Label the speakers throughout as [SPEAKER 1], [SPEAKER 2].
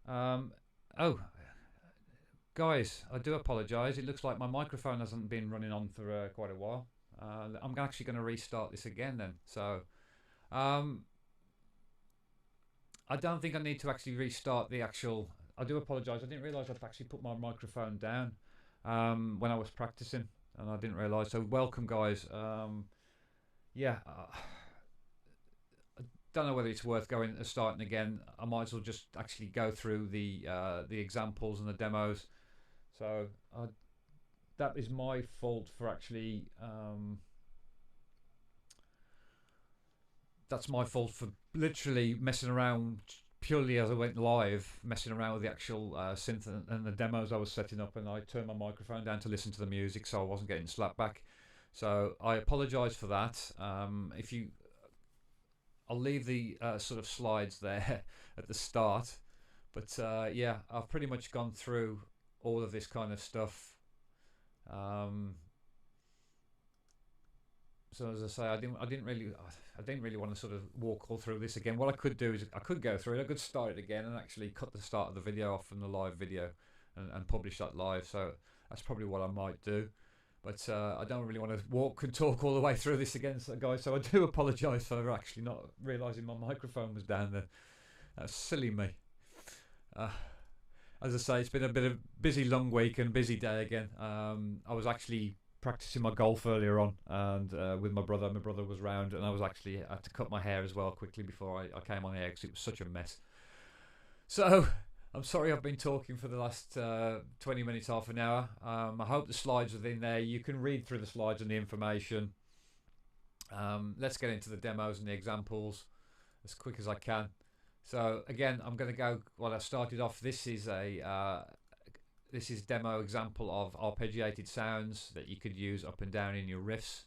[SPEAKER 1] Oh, guys, I do apologise. It looks like my microphone hasn't been running on for quite a while. I'm actually going to restart this again then. So, I don't think I need to actually restart the actual... I do apologise. I didn't realise I'd actually put my microphone down when I was practicing, and I didn't realise. So, welcome, guys. Yeah. Don't know whether it's worth going starting again. I might as well just actually go through the examples and the demos. So that is my fault for actually that's my fault for literally messing around purely as I went live, messing around with the actual synth and the demos I was setting up, and I turned my microphone down to listen to the music, so I wasn't getting slapped back. So I apologise for that. I'll leave the sort of slides there at the start, but yeah, I've pretty much gone through all of this kind of stuff. So as I say, I didn't really want to sort of walk all through this again. What I could do is I could go through it, I could start it again and actually cut the start of the video off from the live video and publish that live. So that's probably what I might do. But I don't really want to walk and talk all the way through this again, guys. So I do apologise for actually not realising my microphone was down there. That's silly me. As I say, it's been a bit of a busy, long week and busy day again. I was actually practising my golf earlier on, and with my brother. My brother was round, and I had to cut my hair as well quickly before I came on air because it was such a mess. So... I'm sorry I've been talking for the last 20 minutes, half an hour. I hope the slides are in there. You can read through the slides and the information. Let's get into the demos and the examples as quick as I can. So again, I'm going to go, well, I started off, this is demo example of arpeggiated sounds that you could use up and down in your riffs.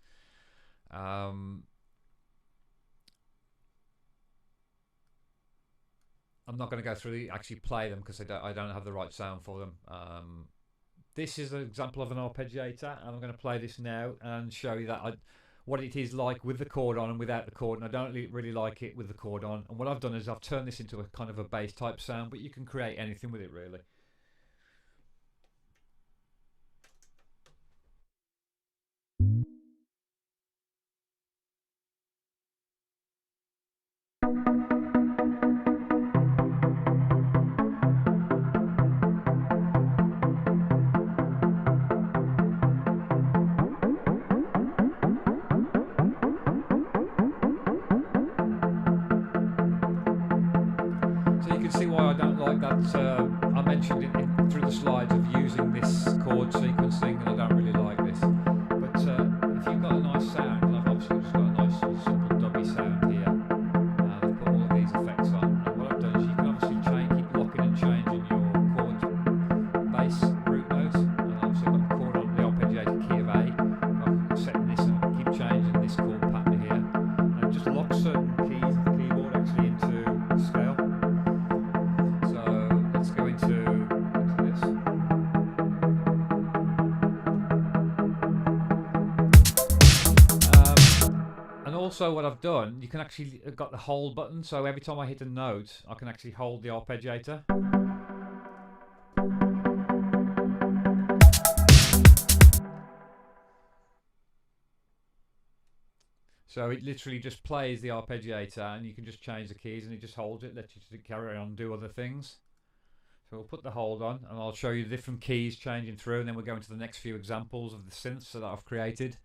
[SPEAKER 1] I'm not going to go through actually play them because I don't have the right sound for them. This is an example of an arpeggiator, and I'm going to play this now and show you that what it is like with the chord on and without the chord. And I don't really like it with the chord on. And what I've done is I've turned this into a kind of a bass type sound, but you can create anything with it really. See why I don't like that. I mentioned it through the slides of using this chord sequencing, and I don't really like this. But if you've got a nice sound, and I've obviously just got a nice sort of simple dubby sound here, I've put all of these effects on. And what I've done is you can obviously keep locking and changing your chord bass root notes. And obviously I've got the chord on the arpeggiated key of A. I'm setting this and keep changing this chord pattern here, and it just locks certain keys of the keyboard actually into scale. Let's go into this. And also what I've done, you can actually got the hold button, so every time I hit a note I can actually hold the arpeggiator. So it literally just plays the arpeggiator, and you can just change the keys and it just holds it, lets you carry on and do other things. So we'll put the hold on and I'll show you the different keys changing through, and then we'll go into the next few examples of the synths that I've created.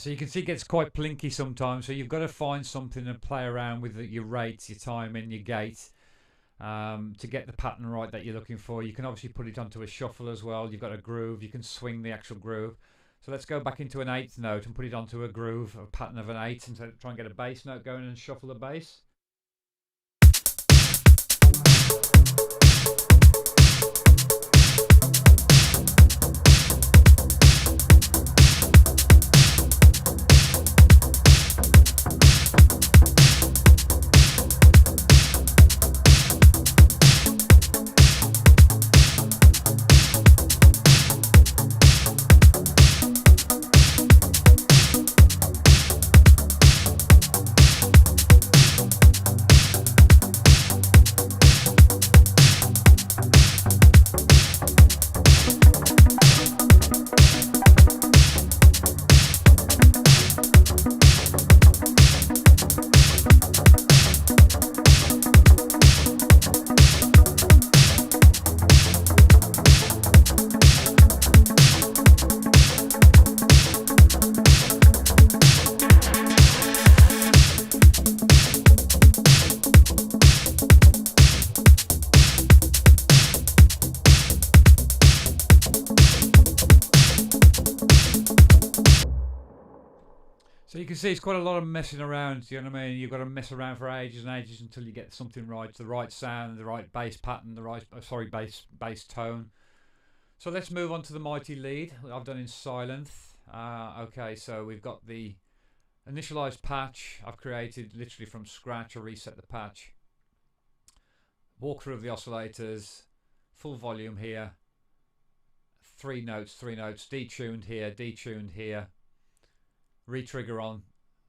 [SPEAKER 1] So you can see it gets quite plinky sometimes, so you've got to find something and play around with your rates, your timing, your gate, to get the pattern right that you're looking for. You can obviously put it onto a shuffle as well. You've got a groove, you can swing the actual groove. So let's go back into an 8th note and put it onto a groove, a pattern of an 8, and so try and get a bass note going and shuffle the bass. So you can see it's quite a lot of messing around, you know what I mean? You've got to mess around for ages and ages until you get something right, the right sound, the right bass pattern, the right, bass tone. So let's move on to the mighty lead. I've done in silent. Okay, so we've got the initialized patch I've created literally from scratch. I reset the patch. Walkthrough of the oscillators, full volume here. 3 notes, detuned here. Retrigger on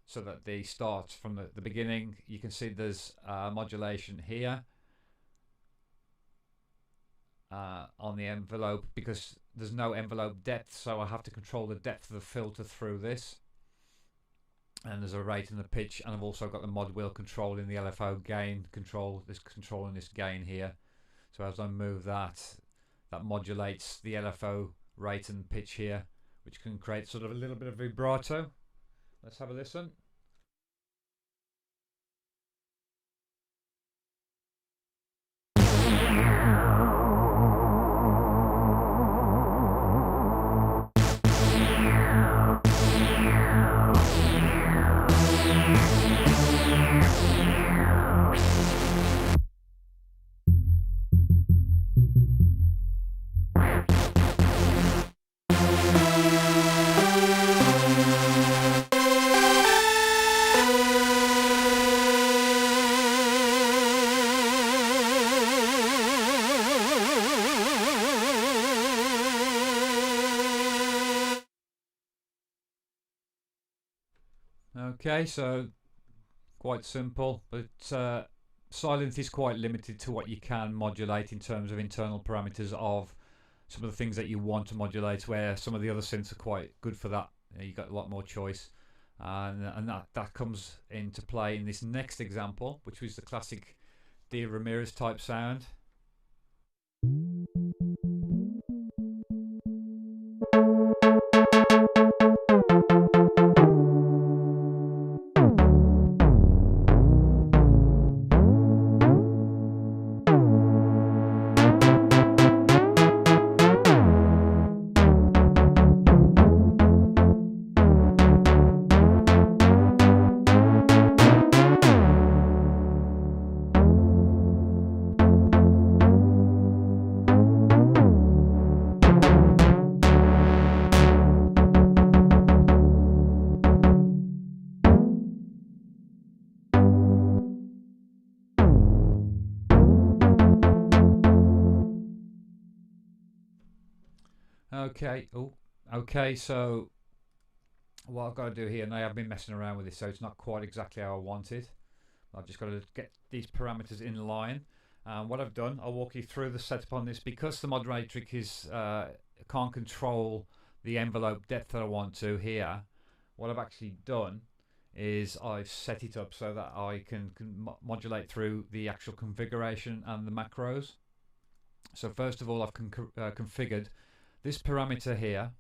[SPEAKER 1] so that they start from the beginning. You can see there's modulation here on the envelope because there's no envelope depth, so I have to control the depth of the filter through this. And there's a rate in the pitch, and I've also got the mod wheel control in the LFO gain control. This controlling this gain here. So as I move that modulates the LFO rate and pitch here, which can create sort of a little bit of vibrato. Let's have a listen. Okay, so quite simple, but silent is quite limited to what you can modulate in terms of internal parameters of some of the things that you want to modulate, where some of the other synths are quite good for that. You've got a lot more choice, and that comes into play in this next example, which was the classic Ramirez type sound. Okay, so what I've got to do here, and I've been messing around with this, so it's not quite exactly how I wanted. I've just got to get these parameters in line. What I've done, I'll walk you through the setup on this, because the mod matrix is can't control the envelope depth that I want to here. What I've actually done is I've set it up so that I can modulate through the actual configuration and the macros. So first of all, I've configured this parameter here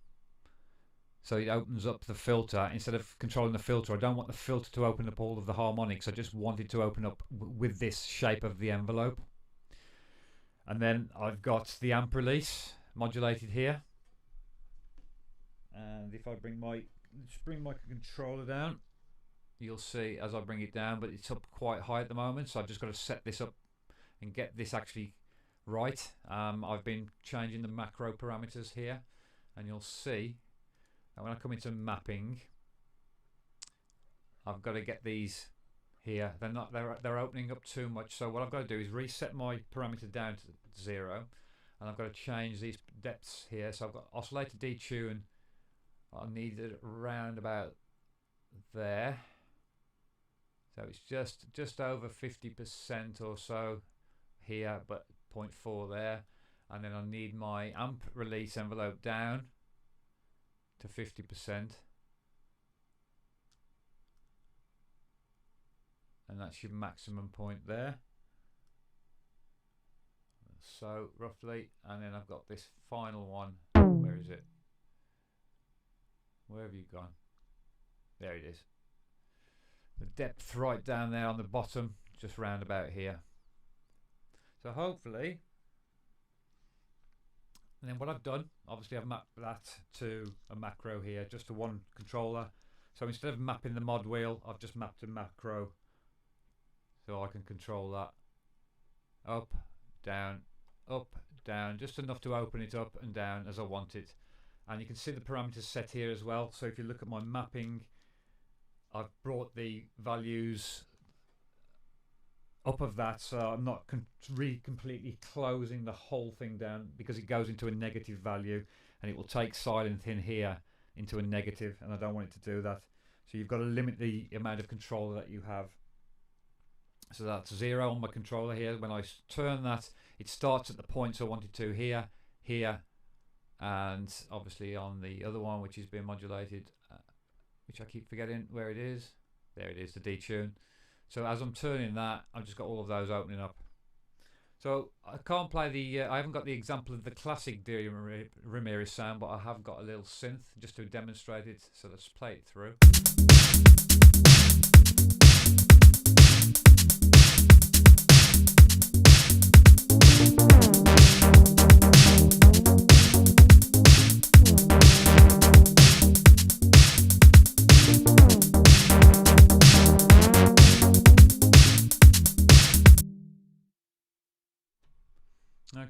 [SPEAKER 1] So it opens up the filter. Instead of controlling the filter, I don't want the filter to open up all of the harmonics. I just want it to open up with this shape of the envelope. And then I've got the amp release modulated here. And if I bring my controller down, you'll see as I bring it down, but it's up quite high at the moment, so I've just got to set this up and get this actually right. I've been changing the macro parameters here, and you'll see that when I come into mapping, I've got to get these here. They're opening up too much, so what I've got to do is reset my parameter down to 0, and I've got to change these depths here. So I've got oscillator detune. I need it around about there. So it's just over 50% or so here, but 0.4 there. And then I need my amp release envelope down to 50%. And that's your maximum point there. So roughly, and then I've got this final one. Where is it? Where have you gone? There it is. The depth right down there on the bottom, just round about here. So hopefully, and then what I've done, obviously I've mapped that to a macro here, just to one controller. So instead of mapping the mod wheel, I've just mapped a macro, so I can control that. Up, down, just enough to open it up and down as I want it. And you can see the parameters set here as well. So if you look at my mapping, I've brought the values up of that, so I'm not completely closing the whole thing down, because it goes into a negative value and it will take silent in here into a negative, and I don't want it to do that. So you've got to limit the amount of controller that you have. So that's 0 on my controller here. When I turn that, it starts at the points I want it to here, here, and obviously on the other one, which is being modulated, which I keep forgetting where it is. There it is, the detune. So as I'm turning that, I've just got all of those opening up. So I can't play the, I haven't got the example of the classic Darren Ramirez sound, but I have got a little synth just to demonstrate it. So let's play it through.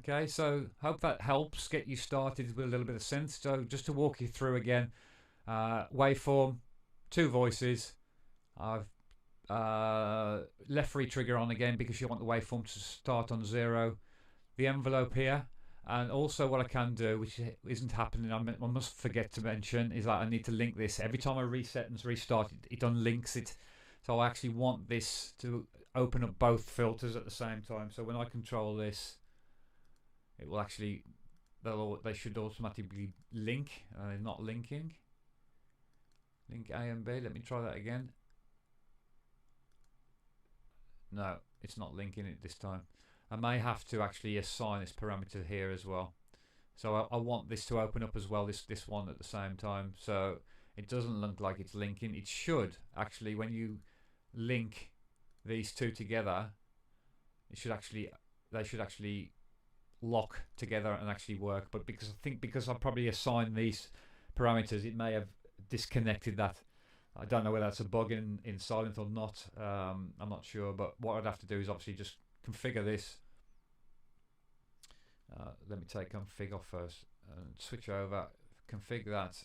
[SPEAKER 1] Okay, so hope that helps get you started with a little bit of synth. So just to walk you through again, waveform, 2 voices. I've left free trigger on again because you want the waveform to start on 0. The envelope here, and also what I can do, which isn't happening, I must forget to mention, is that I need to link this. Every time I reset and restart it, it unlinks it. So I actually want this to open up both filters at the same time. So when I control this, it will actually, they should automatically link, and they're not linking. Link A and B. Let me try that again. No, it's not linking it this time. I may have to actually assign this parameter here as well. So I want this to open up as well, this one at the same time. So it doesn't look like it's linking. It should actually, when you link these two together, it should actually, they should actually lock together and actually work. But because I probably assigned these parameters, it may have disconnected that. I don't know whether that's a bug in Silent or not. I'm not sure, but what I'd have to do is obviously just configure this. Let me take config off first and switch over, configure that,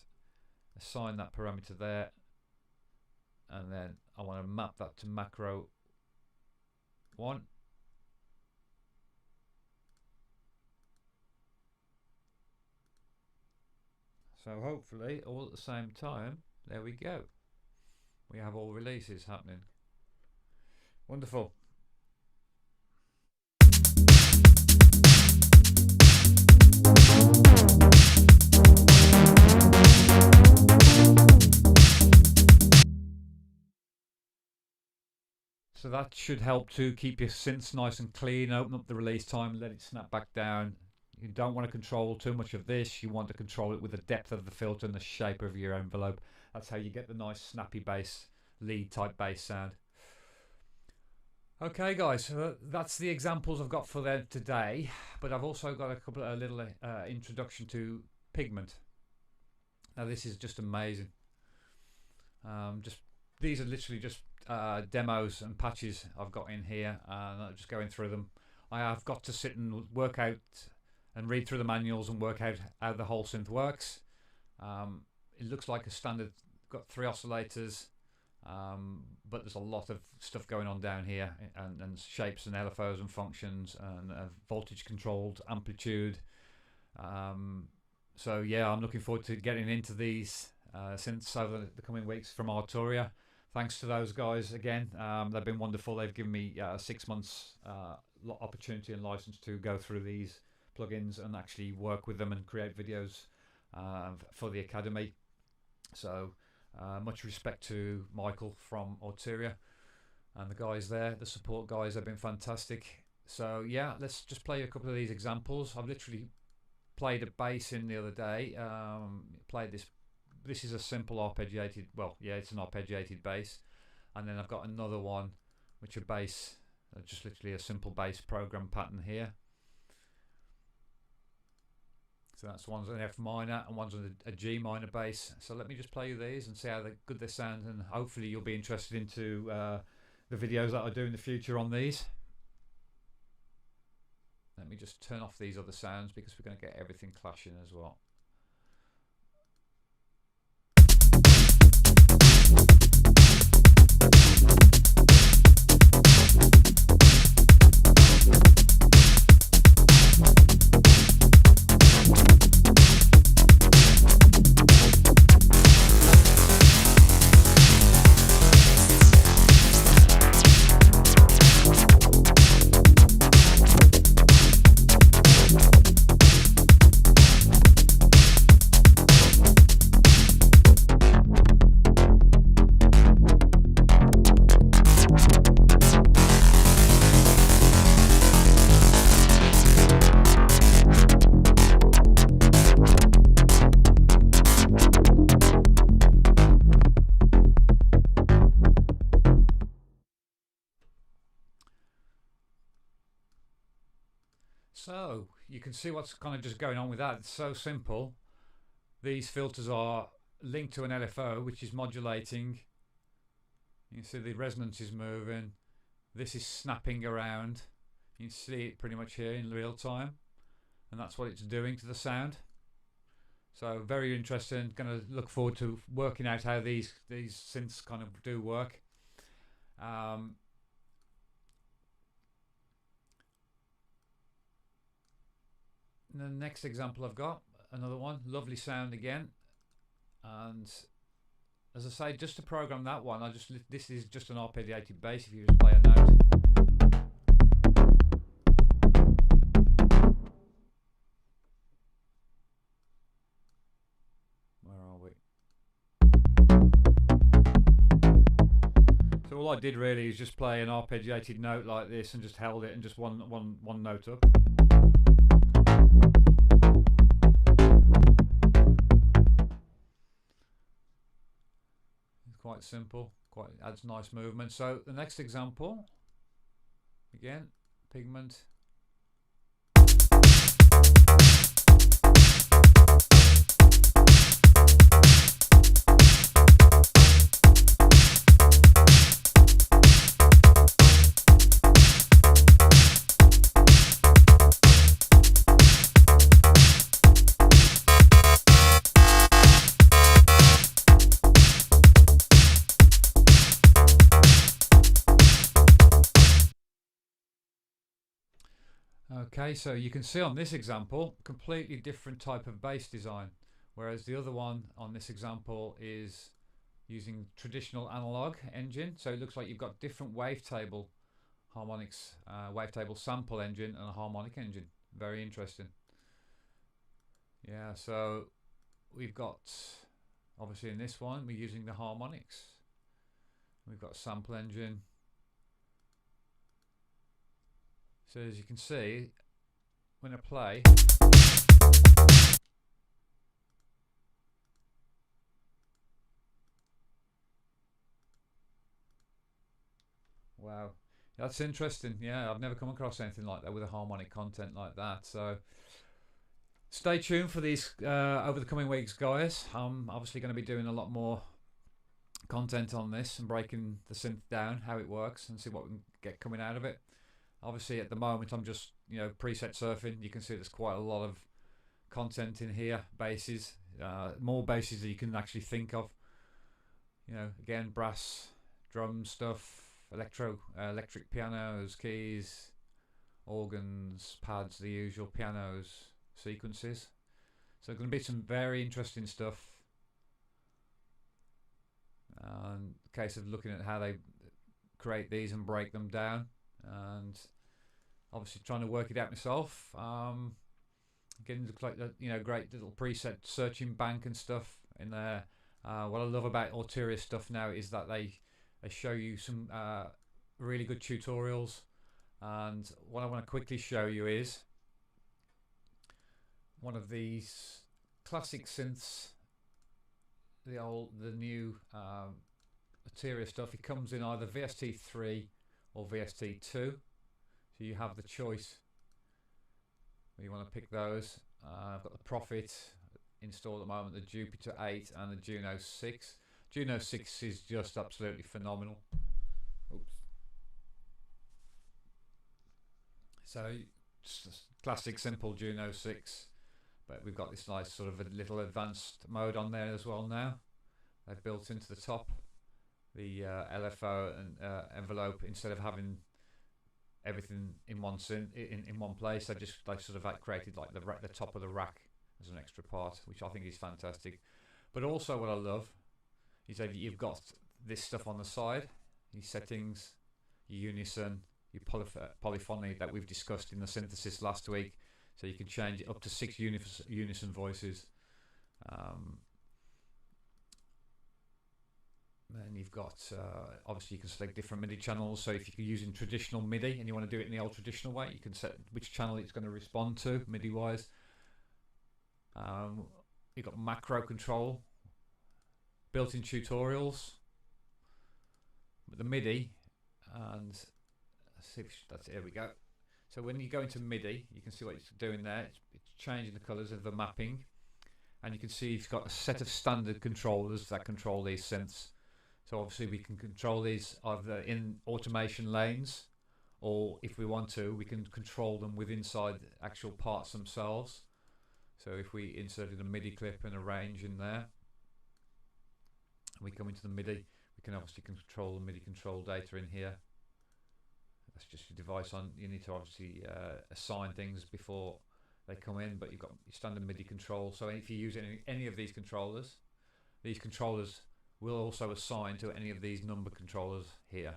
[SPEAKER 1] assign that parameter there, and then I want to map that to macro 1. So hopefully all at the same time, there we go. We have all releases happening. Wonderful. So that should help to keep your synths nice and clean, open up the release time, let it snap back down. You don't want to control too much of this. You want to control it with the depth of the filter and the shape of your envelope. That's how you get the nice snappy bass, lead type bass sound. Okay guys, so that's the examples I've got for them today, but I've also got a little introduction to Pigment. Now this is just amazing. These are literally just demos and patches I've got in here, and I'm just going through them. I have got to sit and work out and read through the manuals and work out how the whole synth works. It looks like a standard, got 3 oscillators, but there's a lot of stuff going on down here, and shapes and LFOs and functions and voltage controlled amplitude. So yeah, I'm looking forward to getting into these synths over the coming weeks from Arturia. Thanks to those guys again. They've been wonderful. They've given me 6 months opportunity and license to go through these plugins and actually work with them and create videos for the academy. So much respect to Michael from Arturia and the guys there, the support guys. Have been fantastic. So yeah, let's just play a couple of these examples. I've literally played a bass in the other day. Played this is a simple arpeggiated, well yeah, it's an arpeggiated bass, and then I've got another one which a bass, just literally a simple bass program pattern here. So that's one's an F minor and one's a G minor bass. So let me just play you these and see how good they sound, and hopefully you'll be interested into the videos that I do in the future on these. Let me just turn off these other sounds because we're going to get everything clashing as well. So you can see what's kind of just going on with that. It's so simple. These filters are linked to an LFO which is modulating. You can see the resonance is moving. This is snapping around. You can see it pretty much here in real time, and that's what it's doing to the sound. So very interesting. Going to look forward to working out how these synths kind of do work. The next example I've got, another one, lovely sound again, and as I say, just to program that one, this is just an arpeggiated bass. If you just play a note, where are we? So all I did really is just play an arpeggiated note like this and just held it and just one note up. Quite simple, quite adds nice movement. So the next example, again, Pigment. Okay, so you can see on this example, completely different type of bass design, whereas the other one on this example is using traditional analog engine. So it looks like you've got different wavetable harmonics, wavetable sample engine and a harmonic engine. Very interesting. Yeah, so we've got, obviously in this one, we're using the harmonics. We've got a sample engine. So as you can see, when I play, wow, that's interesting. Yeah, I've never come across anything like that with a harmonic content like that. So stay tuned for these over the coming weeks, guys. I'm obviously going to be doing a lot more content on this and breaking the synth down, how it works, and see what we can get coming out of it. Obviously, at the moment, I'm just preset surfing. You can see there's quite a lot of content in here. Basses, more basses that you can actually think of. Again, brass, drum stuff, electric pianos, keys, organs, pads, the usual pianos sequences. So going to be some very interesting stuff. And case of looking at how they create these and break them down, and obviously trying to work it out myself. Getting to like the great little preset searching bank and stuff in there. What I love about Arturia stuff now is that they show you some really good tutorials, and what I want to quickly show you is one of these classic synths, the new Arturia stuff. It comes in either VST3 or VST2, so you have the choice where you want to pick those. I've got the Prophet installed at the moment, the Jupiter 8 and the Juno 6. Juno 6 is just absolutely phenomenal. Oops. So just classic simple Juno 6, but we've got this nice sort of a little advanced mode on there as well now. They've built into the top the LFO and envelope. Instead of having everything in one in one place, they sort of like created like the top of the rack as an extra part, which I think is fantastic. But also what I love is that you've got this stuff on the side, your settings, your unison, your polyphony that we've discussed in the synthesis last week. So you can change it up to 6 unison voices. Then you've got, obviously you can select different MIDI channels. So if you're using traditional MIDI and you want to do it in the old traditional way, you can set which channel it's going to respond to MIDI wise. You've got macro control, built-in tutorials, the MIDI, and let's see if that's it. Here we go. So when you go into MIDI, you can see what it's doing there. It's changing the colors of the mapping, and you can see you've got a set of standard controllers that control these synths. So obviously we can control these either in automation lanes, or if we want to, we can control them with inside the actual parts themselves. So if we inserted a MIDI clip and a range in there, and we come into the MIDI, we can obviously control the MIDI control data in here. That's just your device on. You need to obviously assign things before they come in, but you've got your standard MIDI control. So if you use any of these controllers will also assign to any of these number controllers here.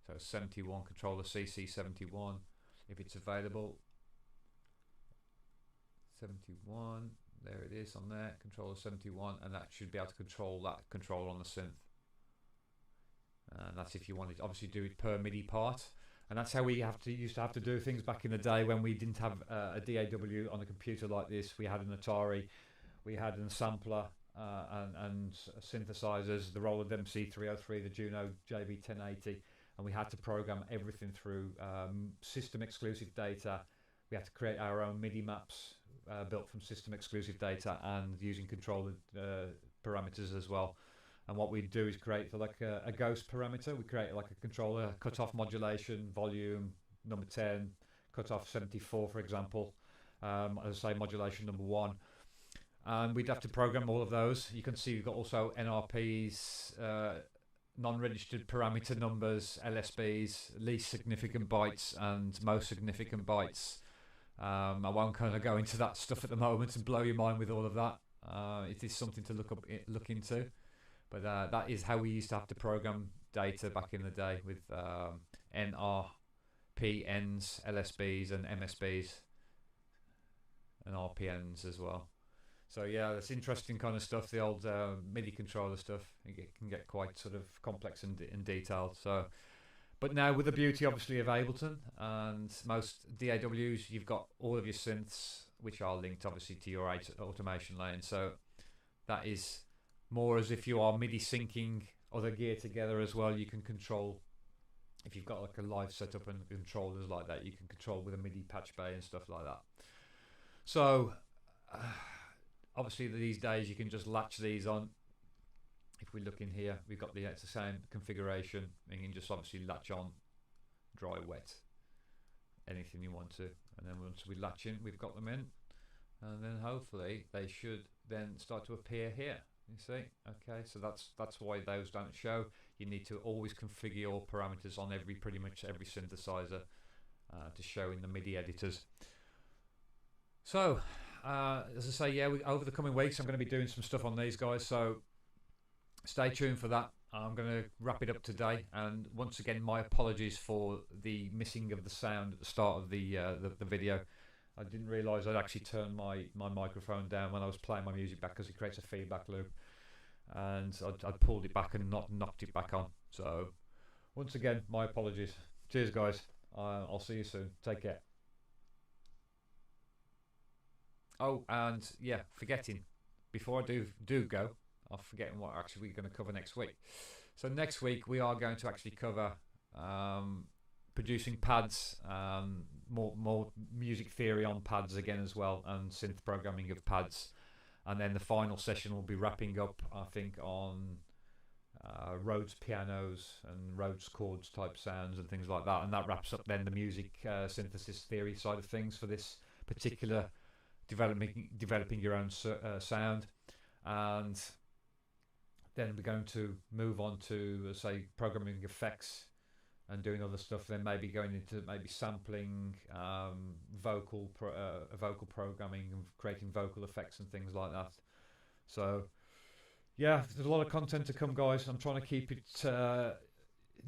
[SPEAKER 1] So 71 controller CC71 if it's available. 71, there it is on there, controller 71, and that should be able to control that controller on the synth. And that's if you wanted to obviously do it per MIDI part. And that's how we used to have to do things back in the day when we didn't have a DAW on a computer like this. We had an Atari, we had a sampler and synthesizers, the Roland MC303, the Juno JB1080, and we had to program everything through system exclusive data. We had to create our own MIDI maps built from system exclusive data and using controller parameters as well. And what we do is create like a ghost parameter. We create like a controller cutoff modulation, volume number 10, cutoff 74, for example. As I say, modulation number 1. And we'd have to program all of those. You can see we've got also NRPs, non-registered parameter numbers, LSBs, least significant bytes and most significant bytes. I won't kind of go into that stuff at the moment and blow your mind with all of that. It is something to look into. But that is how we used to have to program data back in the day with NRPNs, LSBs and MSBs and RPNs as well. So yeah, that's interesting kind of stuff, the old MIDI controller stuff. It can get quite sort of complex and detailed. So But now with the beauty obviously of Ableton and most DAWs, you've got all of your synths which are linked obviously to your automation lane. So that is more as if you are MIDI syncing other gear together as well. You can control, if you've got like a live setup and controllers like that, you can control with a MIDI patch bay and stuff like that. So obviously these days you can just latch these on. If we look in here, we've got it's the same configuration. You can just obviously latch on, dry, wet, anything you want to. And then once we latch in, we've got them in. And then hopefully they should then start to appear here. You see? Okay, so that's why those don't show. You need to always configure your parameters on pretty much every synthesizer to show in the MIDI editors. So, as I say, yeah, over the coming weeks I'm going to be doing some stuff on these guys, so stay tuned for that. I'm going to wrap it up today, and once again my apologies for the missing of the sound at the start of the video. I didn't realise I'd actually turned my microphone down when I was playing my music back, because it creates a feedback loop, and I'd pulled it back and not knocked it back on. So once again, my apologies. Cheers guys, I'll see you soon, take care. Oh, and yeah, forgetting, before I do go, I'm forgetting what actually we're going to cover next week. So next week we are going to actually cover producing pads, more music theory on pads again as well, and synth programming of pads. And then the final session will be wrapping up, I think, on Rhodes pianos and Rhodes chords type sounds and things like that. And that wraps up then the music synthesis theory side of things for this particular developing your own sound. And then we're going to move on to, say, programming effects and doing other stuff, then maybe going into maybe sampling, vocal programming and creating vocal effects and things like that. So yeah, there's a lot of content to come, guys. I'm trying to keep it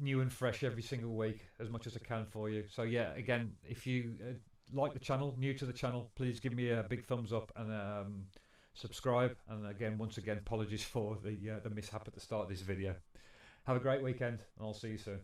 [SPEAKER 1] new and fresh every single week as much as I can for you. So yeah, again, if you like the channel, new to the channel, please give me a big thumbs up and subscribe. And again, once again, apologies for the mishap at the start of this video. Have a great weekend, and I'll see you soon.